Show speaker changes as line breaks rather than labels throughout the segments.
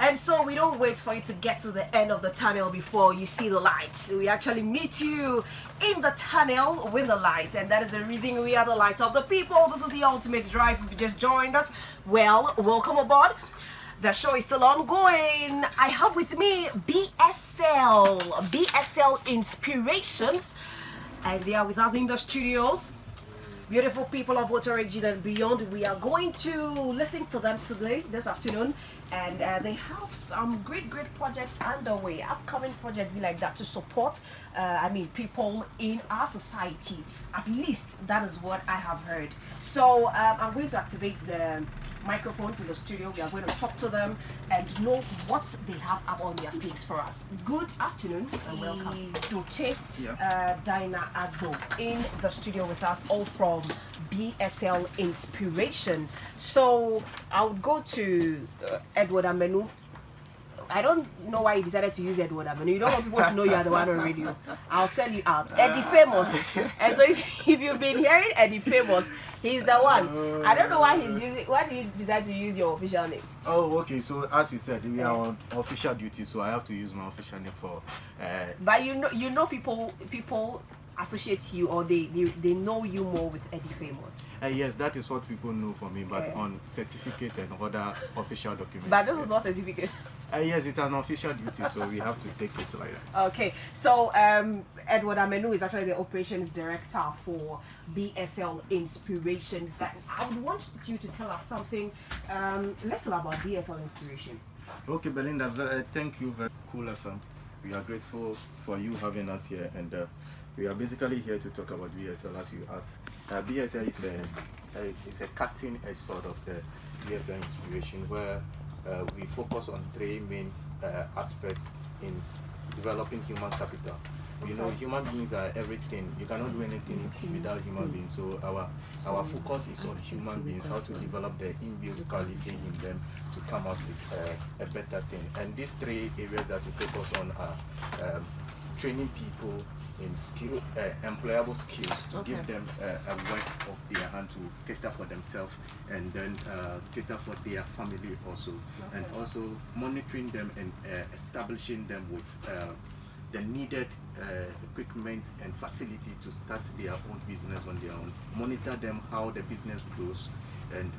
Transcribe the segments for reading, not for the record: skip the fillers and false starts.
And so we don't wait for you to get to the end of the tunnel before you see the light. We actually meet you in the tunnel with the light, and that is the reason we are the light of the people. This is the ultimate drive. If you just joined us, well, welcome aboard. The show is still ongoing. I have with me BSL Inspirations, and they are with us in the studios. Beautiful people of Water Region and beyond. We are going to listen to them today, this afternoon, and they have some great projects underway, upcoming projects be like that to support people in our society. At least that is what I have heard. So I'm going to activate the microphones in the studio. We are going to talk to them and know what they have up on their sleeves for us. Good afternoon and welcome. Doche, Dinah Agbo in the studio with us, all from BSL Inspiration. So I would go to Edward Amenu. I don't know why you decided to use Edward Amenu. You don't want people to know you are the one on radio. I'll sell you out. Eddie Famous. And so if you've been hearing Eddie Famous, he's the one. I don't know why he's using. Why did you decide to use your official name?
Oh, okay. So as you said, we are on official duty, so I have to use my official name for.
But you know people associate you, or they know you more with Eddie Famous.
Yes, that is what people know for me, but on certificates and other official documents.
But this is not certificate.
Yes, it's an official duty, so we have to take it like that.
Okay, so Edward Amenu is actually the operations director for BSL Inspiration. I would want you to tell us something little about BSL Inspiration.
Okay, Belinda, thank you very much, Kuul FM. We are grateful for you having us here, and we are basically here to talk about BSL as you asked. BSL is a cutting edge sort of the BSL Inspiration, where we focus on three main aspects in developing human capital. You know, human beings are everything. You cannot do anything without human beings. So our focus is on human beings, how to develop the inbuilt quality in them to come out with a better thing. And these three areas that we focus on are training people in employable skills to give them a work of their hand to cater for themselves, and then cater for their family also, and also monitoring them and establishing them with the needed equipment and facility to start their own business on their own, monitor them how the business grows, and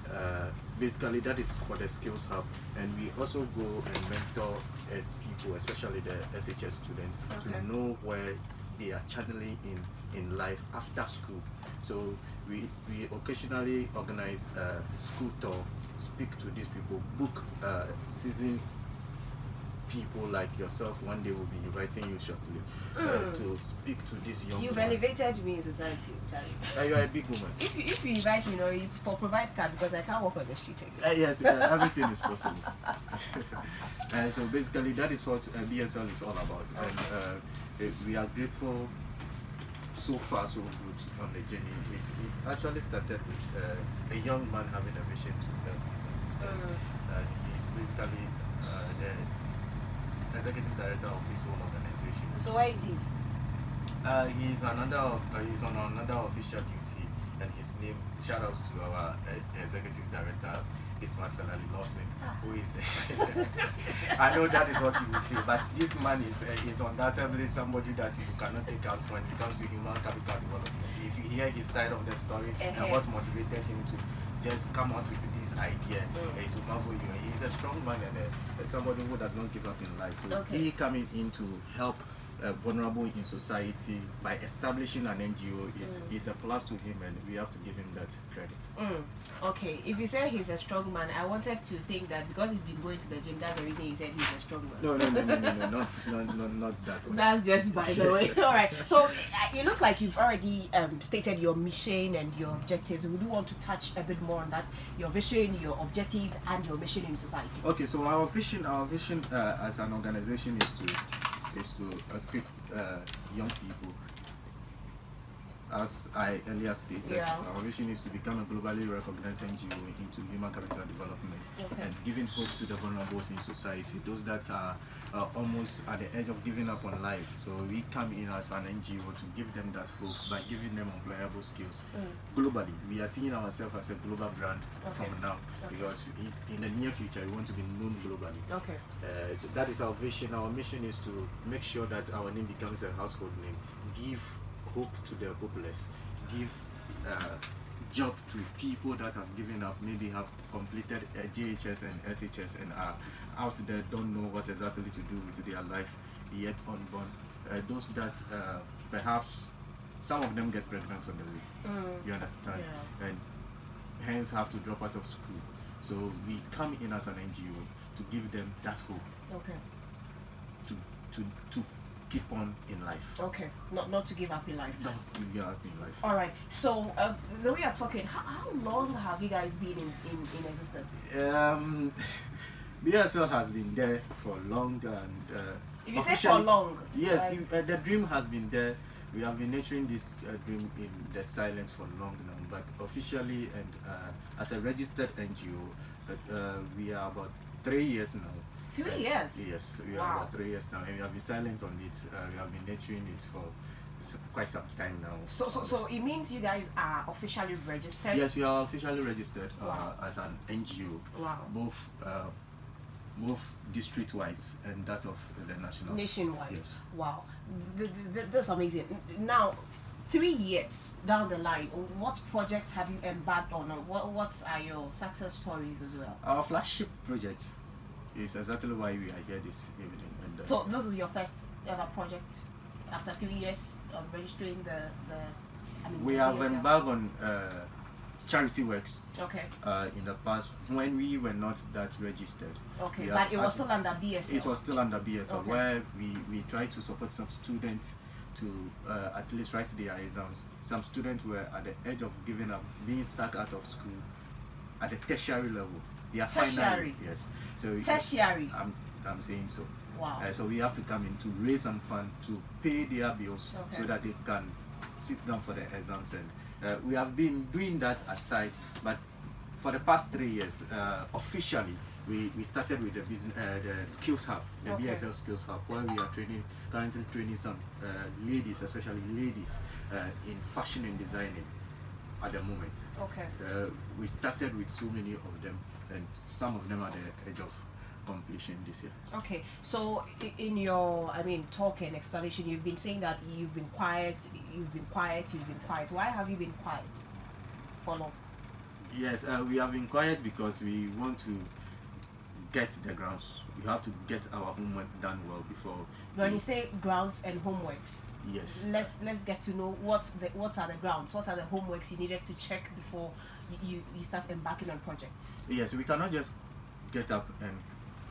basically that is for the skills hub. And we also go and mentor people, especially the SHS students, to know where they are channeling in life after school. So we occasionally organize a school tour, speak to these people, book seasoned people like yourself. One day we'll be inviting you shortly to speak to these young
You've
ones.
elevated me in society, Charlie.
You are a big woman.
If you invite me, for provide card, because I can't walk on the street again.
Yes, everything is possible. And so basically that is what BSL is all about. And we are grateful so far, so good on the journey. It actually started with a young man having a vision to help people. He's basically the executive director of his own organization.
So why is he?
He's on another official duty, and his name, shout out to our executive director, is Sellally, who is the I know that is what you will say, but this man is undoubtedly somebody that you cannot take out when it comes to human capital development. If you hear his side of the story and what motivated him to just come out with this idea, it will marvel you. He's a strong man and somebody who does not give up in life. So he coming in to help vulnerable in society by establishing an NGO is a plus to him, and we have to give him that credit.
Okay, if you say he's a strong man, I wanted to think that because he's been going to the gym, that's the reason he said he's a strong man.
No, not that way.
That's just by the way. All right, so it looks like you've already stated your mission and your objectives. We do want to touch a bit more on that, your vision, your objectives, and your mission in society.
Okay, so our vision as an organization is to equip young people as I earlier stated,
Yeah.
our vision is to become a globally recognized NGO into human capital development and giving hope to the vulnerables in society, those that are almost at the edge of giving up on life. So we come in as an NGO to give them that hope by giving them employable skills. Globally, we are seeing ourselves as a global brand from now, because in the near future we want to be known globally. So that is our vision. Our mission is to make sure that our name becomes a household name, give hope to the hopeless, give job to people that has given up, maybe have completed JHS and SHS and are out there, don't know what exactly to do with their life, yet unborn. Those that perhaps some of them get pregnant on the way, you understand, and hence have to drop out of school. So we come in as an NGO to give them that hope, to keep on in life.
Not to give up in life.
Not to give up in life.
All right. So the way you're talking, how long have you guys been in existence?
BSL has been there for long, and
if you say for long,
yes, the dream has been there. We have been nurturing this dream in the silence for long now, but officially and as a registered NGO, we are about 3 years now.
3 years?
Yes, we are about 3 years now, and we have been silent on it. We have been nurturing it for quite some time now.
So it means you guys are officially registered?
Yes, we are officially registered as an NGO, both district-wise and that of the nationwide.
Yes. Wow, that's amazing. Now, 3 years down the line, what projects have you embarked on? What are your success stories as well?
Our flagship project is exactly why we are here this evening. And
so this is your first ever project after 3 years of registering
we have embarked on charity works in the past when we were not that registered.
But it was still under BSL.
It was still under BSL, where we tried to support some students to at least write their exams. Some students were at the edge of giving up, being sacked out of school at the tertiary level. They are
Tertiary?
Yes. So
Tertiary?
I'm saying so.
Wow.
So we have to come in to raise some fund to pay their bills so that they can sit down for the exams, and we have been doing that aside, but for the past 3 years officially we started with the business, the skills hub, the BSL skills hub, where we are currently training some ladies, especially ladies, in fashion and designing at the moment. We started with so many of them, and some of them are the edge of completion this year.
So in your talk and explanation, you've been saying that you've been quiet. Why have you been quiet for long?
Yes, we have been quiet because we want to get the grounds. We have to get our homework done well before.
When you say grounds and homeworks,
yes,
let's get to know what are the grounds, what are the homeworks you needed to check before you start embarking on projects.
Yes, we cannot just get up and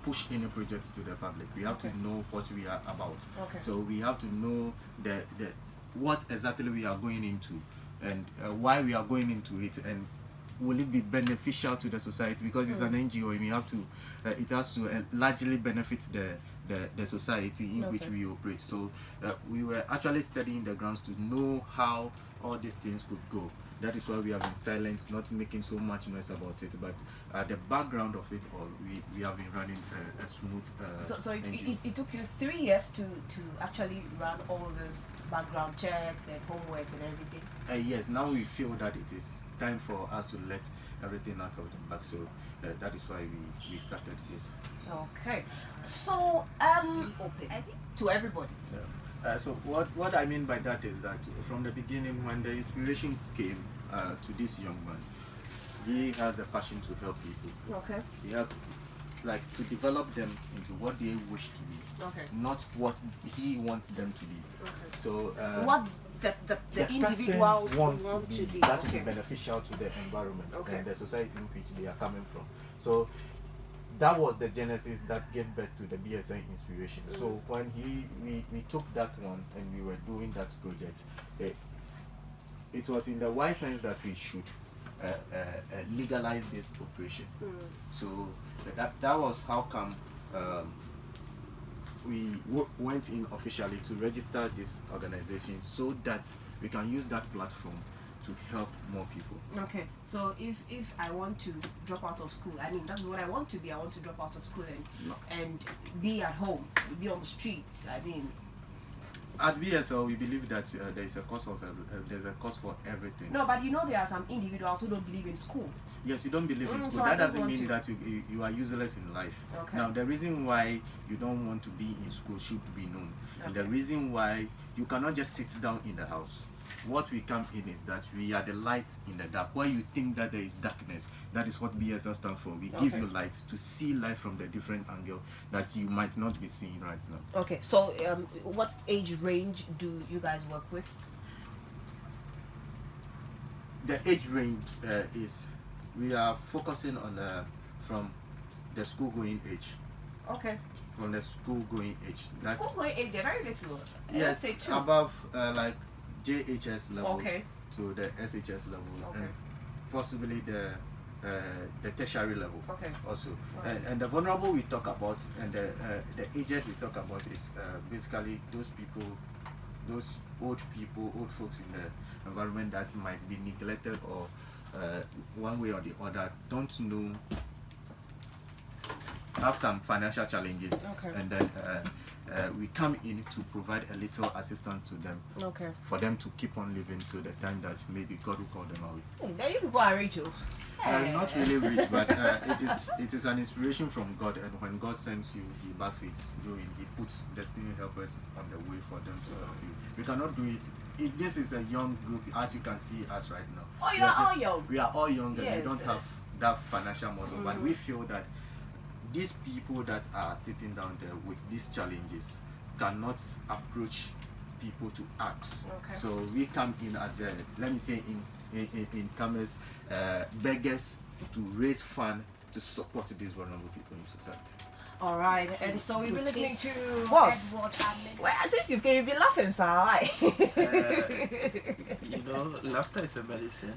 push any project to the public. We have to know what we are about. So we have to know the what exactly we are going into, and why we are going into it, and will it be beneficial to the society, because it's an NGO and we have to it has to largely benefit the society in which we operate. So we were actually studying the grounds to know how all these things could go. That is why we have been silent, not making so much noise about it, but the background of it all, we have been running a smooth
so it took you 3 years to actually run all this background checks and homeworks and everything?
Yes, now we feel that it is time for us to let everything out of the bag, so that is why we started this.
So open, I think, to everybody.
So what I mean by that is that from the beginning, when the inspiration came to this young man, he has the passion to help people. He had to develop them into what they wish to be, not what he wants them to be. So
what the individuals want to be.
That will be beneficial to the environment and the society in which they are coming from. So that was the genesis that gave birth to the BSN inspiration. So when we took that one and we were doing that project, it was in the wide sense that we should legalize this operation. So that was how come went in officially to register this organization so that we can use that platform to help more people.
Okay, so if I want to drop out of school, I mean that's what I want to be. I want to drop out of school and be at home, be on the streets. I mean,
at BSL we believe that there is a cost of there's a cost for everything.
No, but you know there are some individuals who don't believe in school.
Yes, you don't believe in school.
So
that doesn't mean that you are useless in life.
Okay.
Now, the reason why you don't want to be in school should be known. Okay. And the reason why you cannot just sit down in the house. What we come in is that we are the light in the dark. Where you think that there is darkness, that is what BSL stands for. We give you light to see life from the different angle that you might not be seeing right now.
Okay, so what age range do you guys work with?
The age range is, we are focusing on from the school going age.
Okay.
From the school going age.
School going age, they're very little.
Yes,
say 2.
above like JHS level to the SHS level, and possibly the tertiary level also. And the vulnerable we talk about, and the aged we talk about is basically those people, those old folks in the environment that might be neglected or one way or the other don't know, have some financial challenges, and then we come in to provide a little assistance to them, for them to keep on living to the time that maybe God will call them away.
Hey, you people are rich,
not really rich, but it is an inspiration from God, and when God sends you, He backs His doing. He puts destiny helpers on the way for them to help you. We cannot do it. This is a young group, as you can see us right now.
Oh, you are all young.
We are all young, and we don't have that financial muscle, but we feel that these people that are sitting down there with these challenges cannot approach people to ask. So we come in as the, let me say in commerce, beggars to raise funds to support these vulnerable people in society.
All right, and so we've been listening to
Boss.
Edward. Well, since you've been laughing, sir.
You know, laughter is a medicine.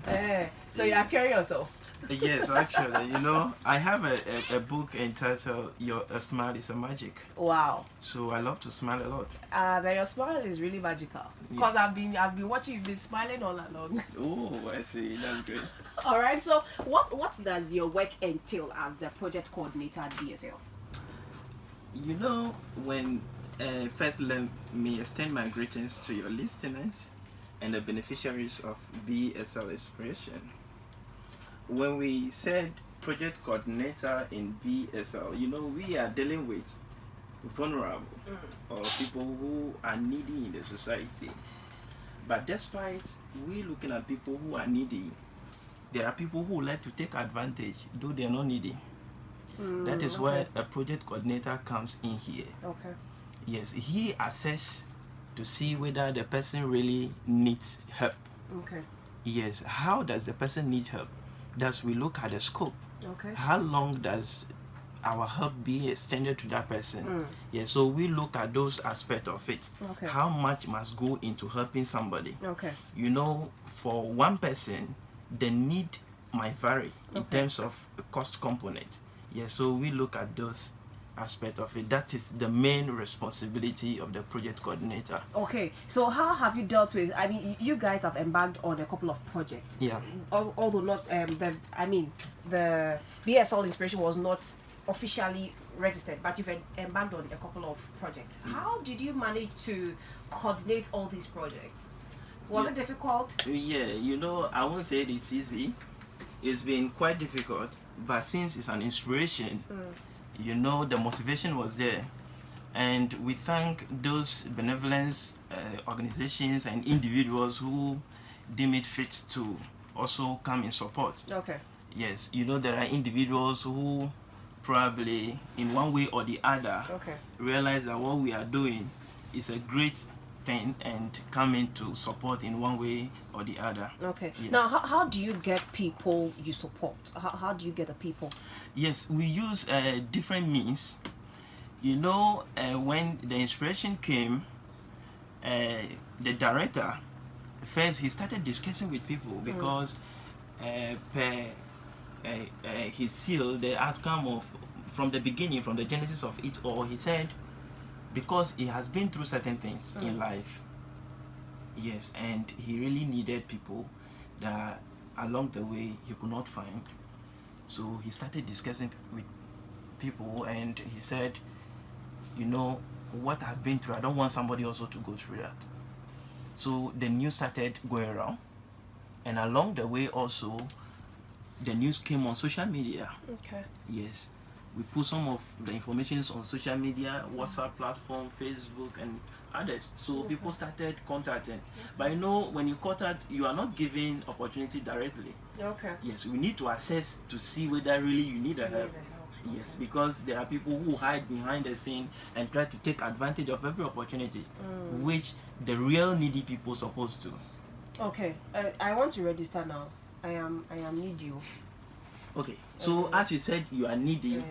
So you are curing yourself.
Yes, actually, you know, I have a book entitled "A Smile Is a Magic."
Wow.
So I love to smile a lot.
Then your smile is really magical. Because I've been watching you, been smiling all along.
Oh, I see. That's good.
All right. So what does your work entail as the project coordinator at BSL?
You know, when first let me extend my greetings to your listeners and the beneficiaries of BSL Inspiration. When we said project coordinator in BSL, you know, we are dealing with vulnerable or people who are needy in the society. But despite we looking at people who are needy, there are people who like to take advantage, though they are not needy. That is where a project coordinator comes in here. Yes, he assesses to see whether the person really needs help. Yes, how does the person need help? Thus, we look at the scope. How long does our help be extended to that person? Yes, so we look at those aspects of it. How much must go into helping somebody? You know, for one person, the need might vary in terms of cost component. Yes, so we look at those aspects of it. That is the main responsibility of the project coordinator.
Okay, so how have you dealt with, I mean, you guys have embarked on a couple of projects.
Yeah.
Although not, the BSL Inspiration was not officially registered, but you've embarked on a couple of projects. How did you manage to coordinate all these projects? Was it difficult?
Yeah, you know, I won't say it's easy. It's been quite difficult, but since it's an inspiration, you know, the motivation was there. And we thank those benevolence organizations and individuals who deem it fit to also come in support. Yes, you know, there are individuals who probably in one way or the other realize that what we are doing is a great thing and come in to support in one way or the other.
Now how do you get people you support? How do you get the people?
Yes, we use different means. You know, when the inspiration came, the director first he started discussing with people because his seal, the outcome of from the beginning, from the genesis of it all, he said because he has been through certain things in life. Yes, and he really needed people that along the way he could not find. So he started discussing with people, and he said, you know, what I've been through, I don't want somebody also to go through that. So the news started going around, and along the way also, the news came on social media.
Okay.
Yes. We put some of the information on social media, WhatsApp platform, Facebook, and others. So people started contacting. But you know, when you contact, you are not given opportunity directly.
Okay.
Yes, we need to assess to see whether really you need a help. Yes, because there are people who hide behind the scene and try to take advantage of every opportunity, which the real needy people supposed to.
Okay. I want to register now. I am needy.
Okay, so as you said, you are needy.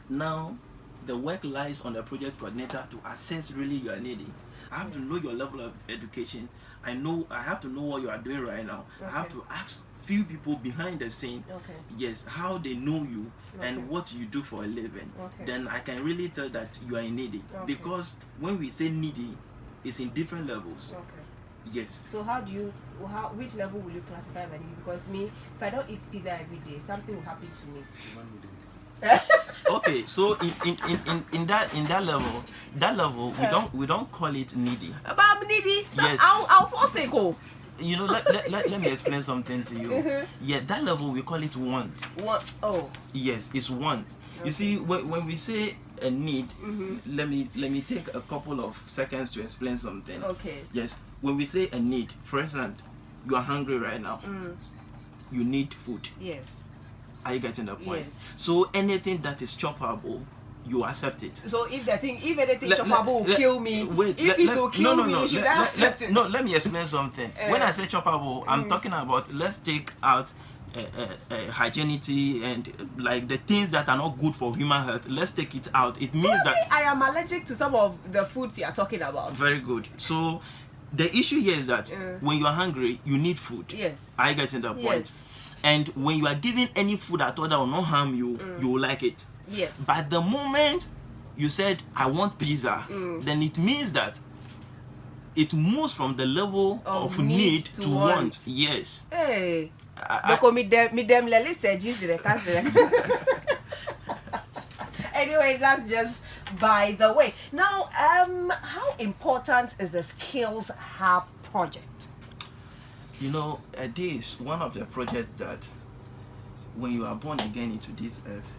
Now, the work lies on the project coordinator to assess really you are needy. I have to know your level of education. I have to know what you are doing right now. I have to ask few people behind the scene, yes, how they know you and what you do for a living. Then I can really tell that you are needy. Because when we say needy, it's in different levels. Yes.
So which level will you classify my needy? Because me, if I don't eat pizza every day, something will happen to me.
Okay, so in that level, we don't call it needy.
But I'm needy. So
yes.
I'll force it go.
You know, let me explain something to you. Yeah, that level we call it want.
What? Oh.
Yes, it's want. You see, when we say a need, let me take a couple of seconds to explain something.
Okay.
Yes, when we say a need, for instance, you are hungry right now. You need food.
Yes.
Are you getting the point?
Yes.
So anything that is choppable, you accept it.
So if anything choppable will kill me,
wait,
if it will kill me, should I accept it?
No, let me explain something. When I say choppable, I'm talking about, let's take out hygienity and like the things that are not good for human health. Let's take it out. It means that
I am allergic to some of the foods you are talking about.
Very good. So the issue here is that when you are hungry, you need food.
Yes.
Are you getting the point?
Yes.
And when you are given any food at all that will not harm you, you will like it.
Yes.
But the moment you said, I want pizza, then it means that it moves from the level of need to want. Yes.
Hey. Anyway, that's just by the way. Now, how important is the Skills Hub project?
You know, this is one of the projects that when you are born again into this earth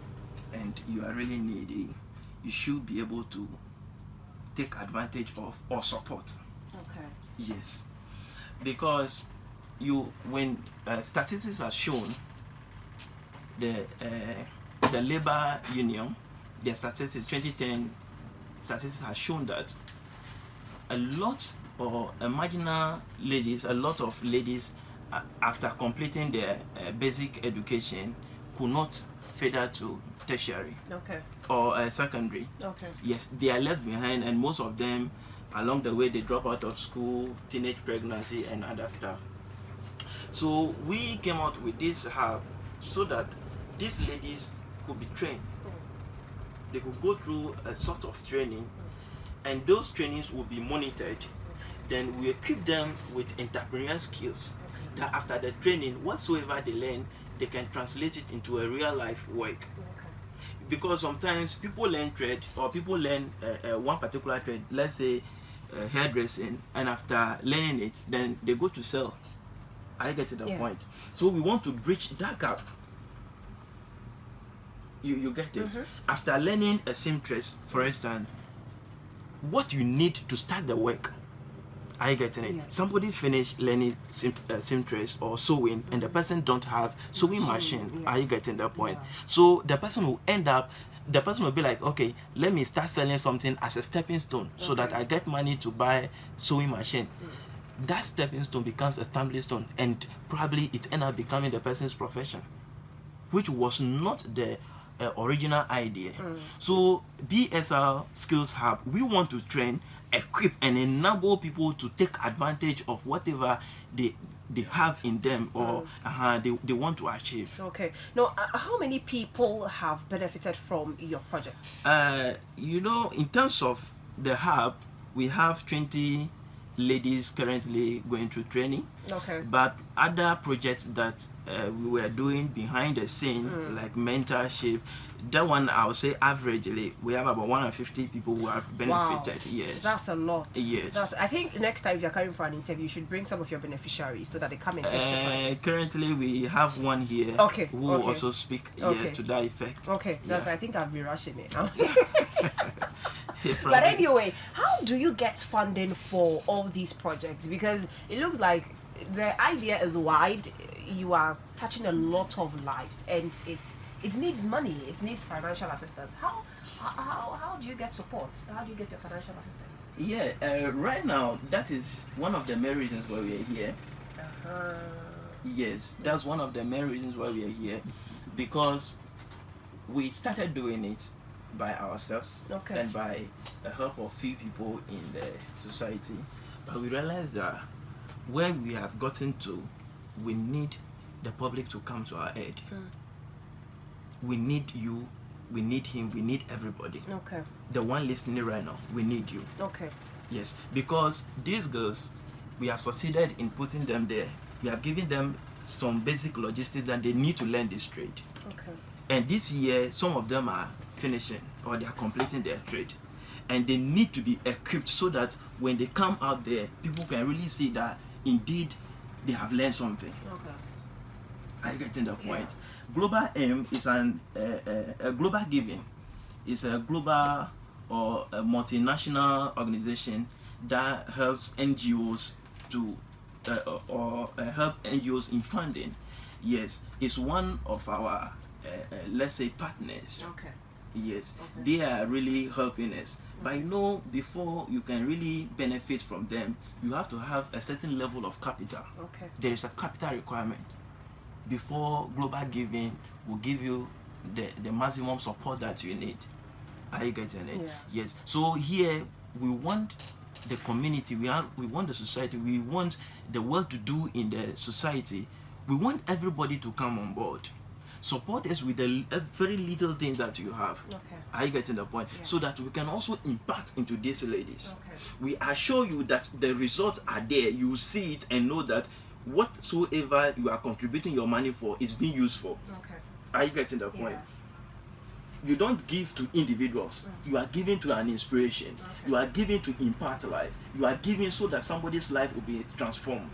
and you are really needy, you should be able to take advantage of or support.
Okay.
Yes. Because when statistics are shown, the labor union, their statistics, 2010 statistics has shown that a lot of ladies after completing their basic education could not further to tertiary or secondary. Yes, they are left behind, and most of them along the way they drop out of school, teenage pregnancy and other stuff. So we came out with this hub so that these ladies could be trained. They could go through a sort of training, and those trainings will be monitored. Then we equip them with entrepreneurial skills that after the training, whatsoever they learn, they can translate it into a real life work. Because sometimes people learn trade, or people learn one particular trade, let's say hairdressing, and after learning it, then they go to sell. I get to the point. So we want to bridge that gap. You get it? After learning a seamstress, for instance, what you need to start the work. Are you getting it? Somebody finished learning seamstress or sewing, and the person don't have sewing machine. Are you getting that point? So the person will be like, okay, let me start selling something as a stepping stone so that I get money to buy sewing machine. That stepping stone becomes a stumbling stone, and probably it ends up becoming the person's profession, which was not the original idea. So BSL Skills Hub, we want to train, equip and enable people to take advantage of whatever they have in them or they want to achieve.
Okay. Now, how many people have benefited from your project?
You know, in terms of the hub, we have 20 ladies currently going through training.
Okay.
But other projects that we were doing behind the scene, like mentorship, that one I would say averagely we have about 150 people who have benefited.
Wow.
Yes.
That's a lot.
Yes.
I think next time if you're coming for an interview, you should bring some of your beneficiaries so that they come and testify.
Currently we have one here who will also speak to that effect.
Okay, that's I think I'll be rushing it now.
But
But anyway, how do you get funding for all these projects? Because it looks like the idea is wide. You are touching a lot of lives, and it needs money. It needs financial assistance. How do you get support? How do you get your financial assistance?
Yeah, right now that is one of the main reasons why we are here. Yes, that's one of the main reasons why we are here, because we started doing it by ourselves and by the help of few people in the society, but we realized that where we have gotten to, we need the public to come to our aid. We need you, we need him, we need everybody. The one listening right now, we need you. Yes, because these girls, we have succeeded in putting them there. We have given them some basic logistics that they need to learn this trade. And this year, some of them are finishing or they are completing their trade. And they need to be equipped so that when they come out there, people can really see that indeed they have learned something. Are you getting the point? Global Aim is Global Giving is a global or a multinational organization that helps NGOs to help NGOs in funding. Yes, it's one of our let's say partners. Yes, they are really helping us. But you know, before you can really benefit from them, you have to have a certain level of capital. There is a capital requirement before Global Giving will give you the maximum support that you need. Are you getting it? Yes. So here we want the community, we want the society, we want the well-to-do in the society. We want everybody to come on board. Support us with a very little thing that you have. Are you getting the point? So that we can also impact into these ladies. We assure you that the results are there. You see it and know that whatsoever you are contributing your money for is being used for. Are you getting the point? You don't give to individuals. You are giving to an inspiration. You are giving to impact life. You are giving so that somebody's life will be transformed.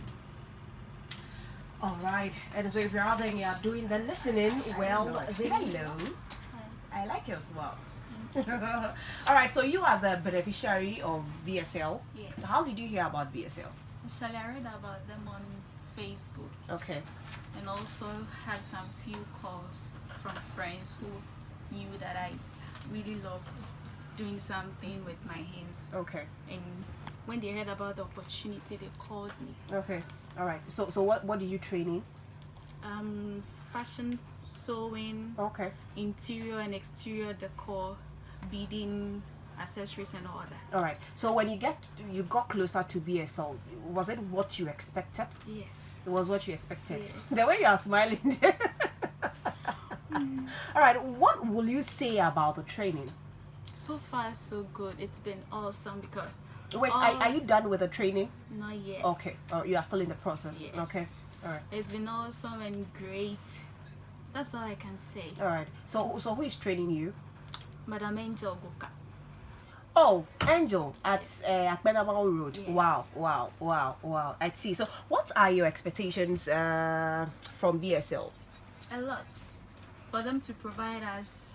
All right, and so if you're out there and you're doing the listening, well, hello. I like you as well. All right, so you are the beneficiary of VSL.
Yes.
So how did you hear about VSL?
Actually, I read about them on Facebook. And also had some few calls from friends who knew that I really love doing something with my hands. And when they heard about the opportunity, they called me.
All right. So what did you train in?
Fashion, sewing, interior and exterior decor, beading, accessories and all that.
All right. So when you got closer to BSL, was it what you expected?
Yes.
It was what you expected.
Yes.
The way you are smiling. All right. What will you say about the training?
So far, so good. It's been awesome because.
Wait, are you done with the training?
Not yet.
You are still in the process.
Yes.
All right.
It's been awesome and great. That's all I can say.
All right. So who is training you?
Madam Angel Goka.
Oh, Angel at Akbenabao Road.
Yes.
Wow. I see. So what are your expectations from BSL?
A lot. For them to provide us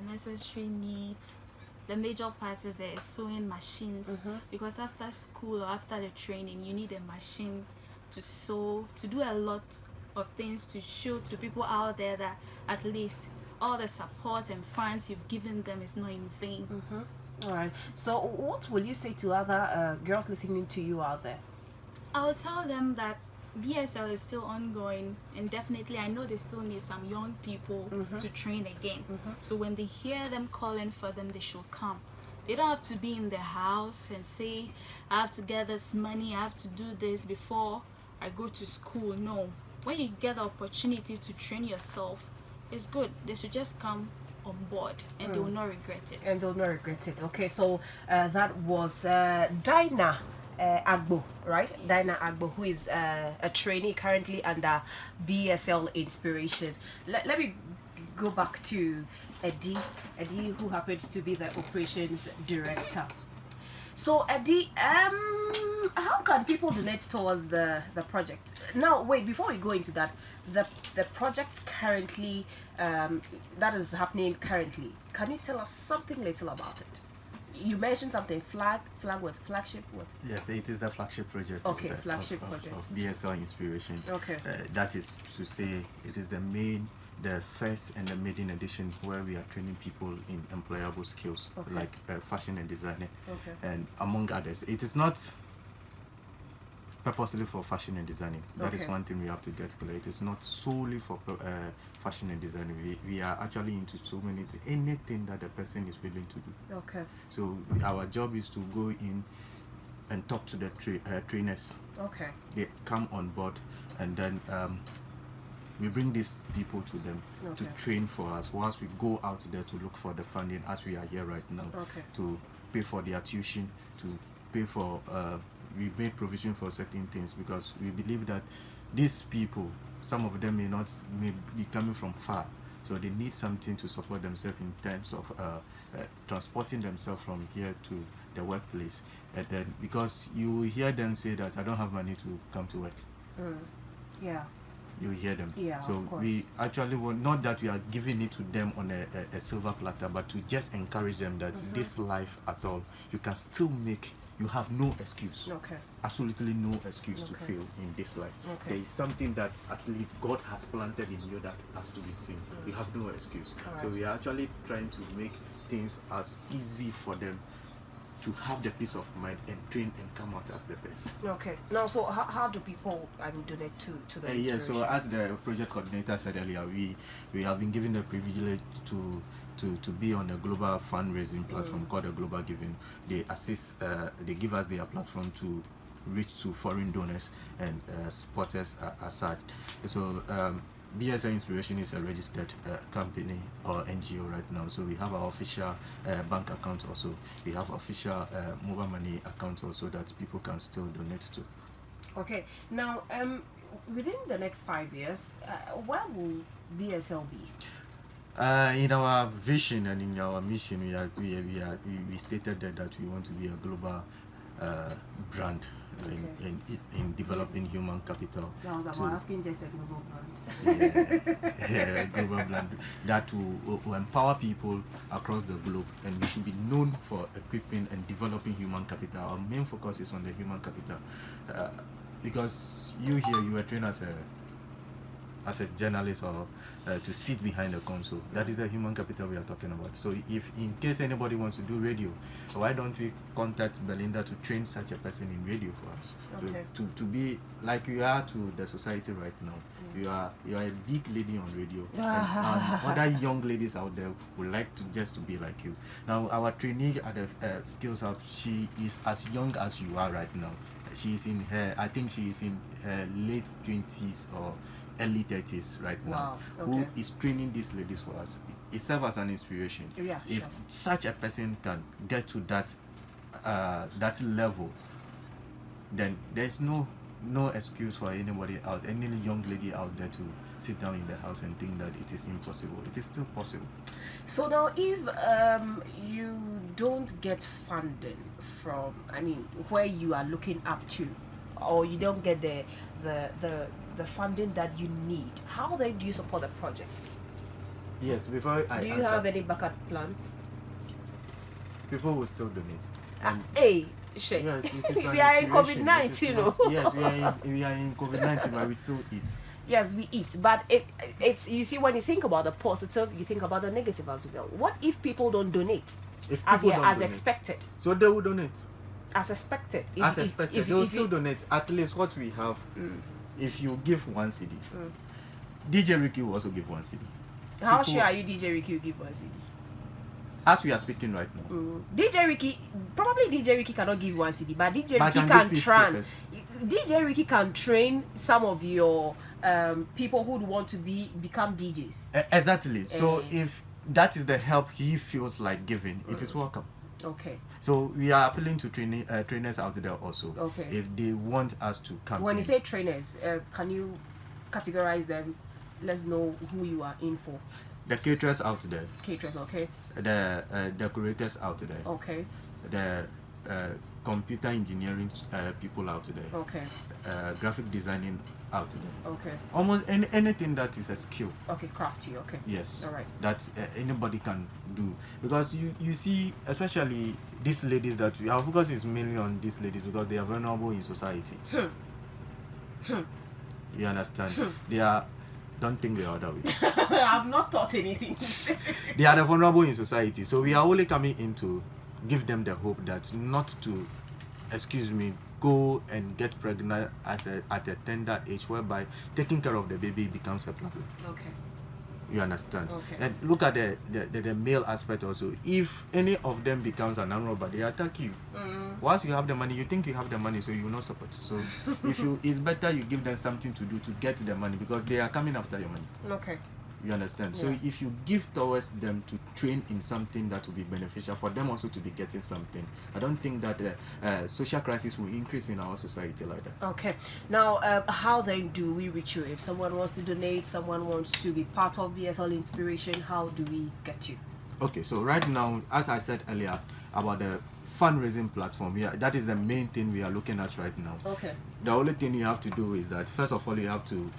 necessary needs. The major part is the sewing machines, because after school or after the training, you need a machine to sew, to do a lot of things to show to people out there that at least all the support and funds you've given them is not in vain.
All right. So what will you say to other girls listening to you out there?
I will tell them that BSL is still ongoing, and definitely I know they still need some young people to train again. So when they hear them calling for them, they should come. They don't have to be in the house and say, I have to get this money, I have to do this before I go to school. No. When you get the opportunity to train yourself, it's good. They should just come on board, and they will not regret it.
And they'll not regret it. Okay, so that was Dinah Agbo, right?
Yes.
Dinah Agbo, who is a trainee currently under BSL Inspiration. Let me go back to Eddie, who happens to be the operations director. So Eddie, how can people donate towards the project? Now, wait, before we go into that, the project currently that is happening currently. Can you tell us something little about it? You mentioned something, flag what? Flagship what?
Yes, it is the flagship project.
Okay,
of the-
flagship
of
project.
BSL Inspiration.
Okay.
That is to say, it is the first and the maiden edition where we are training people in employable skills,
Okay.
like fashion and designing,
Okay.
and among others. It is not purposely for fashion and designing. That is
Okay.
one thing we have to get clear. It is not solely for fashion and designing. We are actually into so many things. Anything that the person is willing to do.
Okay.
So our job is to go in and talk to the trainers.
Okay.
They come on board, and then we bring these people to them to
Okay.
train for us whilst we go out there to look for the funding, as we are here right now,
Okay.
to pay for their tuition, to pay for we made provision for certain things, because we believe that these people, some of them may be coming from far, so they need something to support themselves in terms of transporting themselves from here to the workplace. And then, because you hear them say that I don't have money to come to work,
Yeah.
you hear them.
Yeah,
So
of course.
we actually want, not that we are giving it to them on a silver platter, but to just encourage them that this life at all, you can still you have no excuse.
Okay.
Absolutely no excuse to
Okay.
fail in this life.
Okay.
There is something that at least God has planted in you that has to be seen. You have no excuse.
All
So
right.
we are actually trying to make things as easy for them to have the peace of mind and train and come out as the best.
Okay. Now, so how do people donate to the
Yes, so
inspiration?
as the project coordinator said earlier, we have been given the privilege to be on a global fundraising platform called the GlobalGiving. They assist, they give us their platform to reach to foreign donors and supporters as such. So BSL Inspiration is a registered company or NGO right now. So we have our official bank account also. We have official mobile money account also that people can still donate to.
Okay. Now, within the next 5 years, where will BSL be?
In our vision and in our mission, we stated that we want to be a global brand in developing human capital.
I was
to-
asking just a global brand.
yeah, global brand that will empower people across the globe, and we should be known for equipping and developing human capital. Our main focus is on the human capital, because you were trained as a journalist or to sit behind the console. That is the human capital we are talking about. So if in case anybody wants to do radio, why don't we contact Belinda to train such a person in radio for us?
Okay.
So to be like you are to the society right now. You are a big lady on radio, and other young ladies out there would like to be like you. Now our trainee at the Skills Hub, she is as young as you are right now. She is in I think she is in her late 20s or early 30s right now.
Wow,
Who
okay.
is training these ladies for us? It serves as an inspiration.
Yeah,
If
sure.
such a person can get to that level, then there's no excuse for any young lady out there to sit down in the house and think that it is impossible. It is still possible.
So now, if you don't get funding from, where you are looking up to, or you don't get the funding that you need, how then do you support the project?
Yes, before I
Do you
answer,
have any backup plans?
people will still donate. And
Hey, shit.
yes, it is an
We are in
inspiration.
COVID-19,
It is
you
not-
know.
Yes, we are in COVID-19, but we still eat.
Yes, we eat, but it's you see, when you think about the positive, you think about the negative as well. What if people don't donate
If
as
people don't donate,
expected?
so they will donate.
As expected.
As expected, they will still donate. At least what we have. If you give 1 CD, DJ Ricky will also give 1 CD.
How
people-
sure are you DJ Ricky will give 1 CD?
As we are speaking right now.
DJ Ricky cannot give 1 CD, but DJ
But
Ricky
can
can
give 50
train.
peppers.
DJ Ricky can train some of your people who would want to become DJs.
Exactly. So
Eh.
if that is the help he feels like giving, it is welcome.
Okay.
So we are appealing to trainers out there also.
Okay.
If they want us to come.
When you say trainers, can you categorize them? Let's know who you are in for.
The caterers out there.
Caterers, okay.
The decorators out there.
Okay.
The computer engineering people out there.
Okay.
Graphic designing out there.
Okay.
Almost anything that is a skill.
Okay, crafty. Okay.
Yes.
All right.
That anybody can do, because you see, especially these ladies, that our focus is mainly on these ladies because they are vulnerable in society. You understand? They are. Don't think the other way.
I've not thought anything.
They are the vulnerable in society, so we are only coming in to give them the hope that not to, go and get pregnant at a tender age, whereby taking care of the baby becomes a problem.
Okay.
You understand?
Okay.
And look at the male aspect also. If any of them becomes an armed robber, they attack you. Once you have the money, you think you have the money, so you will not support. So it's better you give them something to do to get the money, because they are coming after your money.
Okay.
You understand?
Yeah.
So if you give towards them to train in something that will be beneficial for them also to be getting something, I don't think that social crisis will increase in our society like that.
Okay. Now, how then do we reach you? If someone wants to donate, someone wants to be part of BSL Inspiration, how do we get you?
Okay, so right now, as I said earlier about the fundraising platform, that is the main thing we are looking at right now.
Okay.
The only thing you have to do is that, first of all, you have to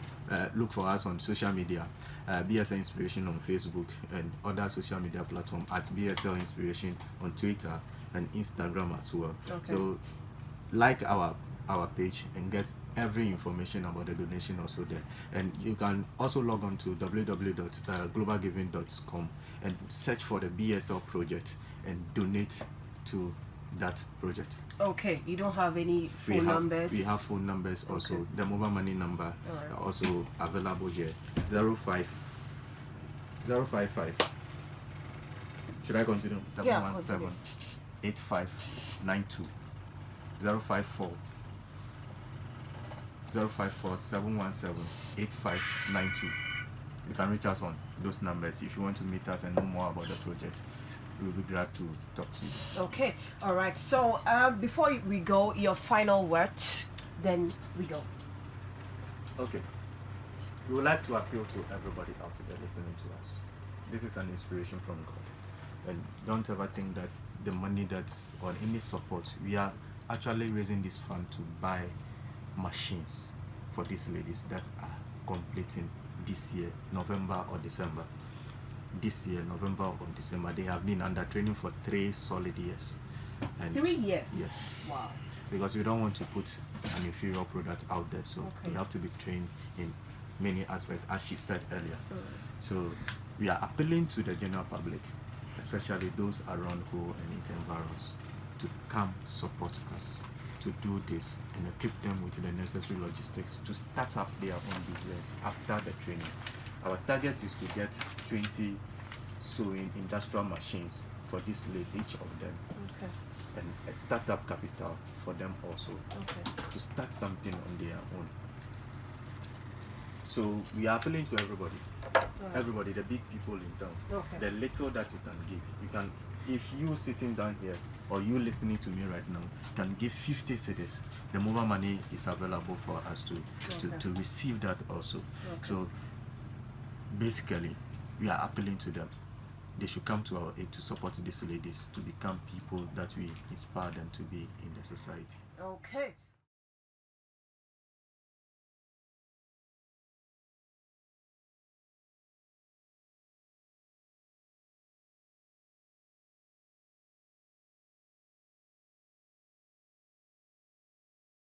look for us on social media, BSL Inspiration on Facebook and other social media platforms, at BSL Inspiration on Twitter and Instagram as well.
Okay.
So like our page and get every information about the donation also there. And you can also log on to www.globalgiving.com and search for the BSL project and donate to that project.
Okay, you don't have any phone numbers?
We have phone numbers also.
Okay.
The mobile money number
Alright.
also available here. 055. Should I continue? 717 8592. 054 717 8592. You can reach us on those numbers if you want to meet us and know more about the project. We'll be glad to talk to you.
Okay, all right. So before we go, your final word, then we go.
Okay. We would like to appeal to everybody out there listening to us. This is an inspiration from God. And don't ever think that the money or any support, we are actually raising this fund to buy machines for these ladies that are completing this year, November or December. This year, November or December, they have been under training for 3 solid years. And
3 years?
Yes.
Wow.
Because we don't want to put an inferior product out there, so
Okay.
they have to be trained in many aspects, as she said earlier. So we are appealing to the general public, especially those around Kuul and its environs, to come support us to do this and equip them with the necessary logistics to start up their own business after the training. Our target is to get 20 sewing industrial machines for this lady, each of them,
Okay.
and a startup capital for them also
Okay.
to start something on their own. So we are appealing to everybody, everybody, the big people in town,
Okay.
the little that you can give. You can, if you sitting down here or you listening to me right now, can give 50 cedis. The mobile money is available for us to receive that also.
Okay.
So basically, we are appealing to them. They should come to our aid to support these ladies to become people that we inspire them to be in the society.
Okay.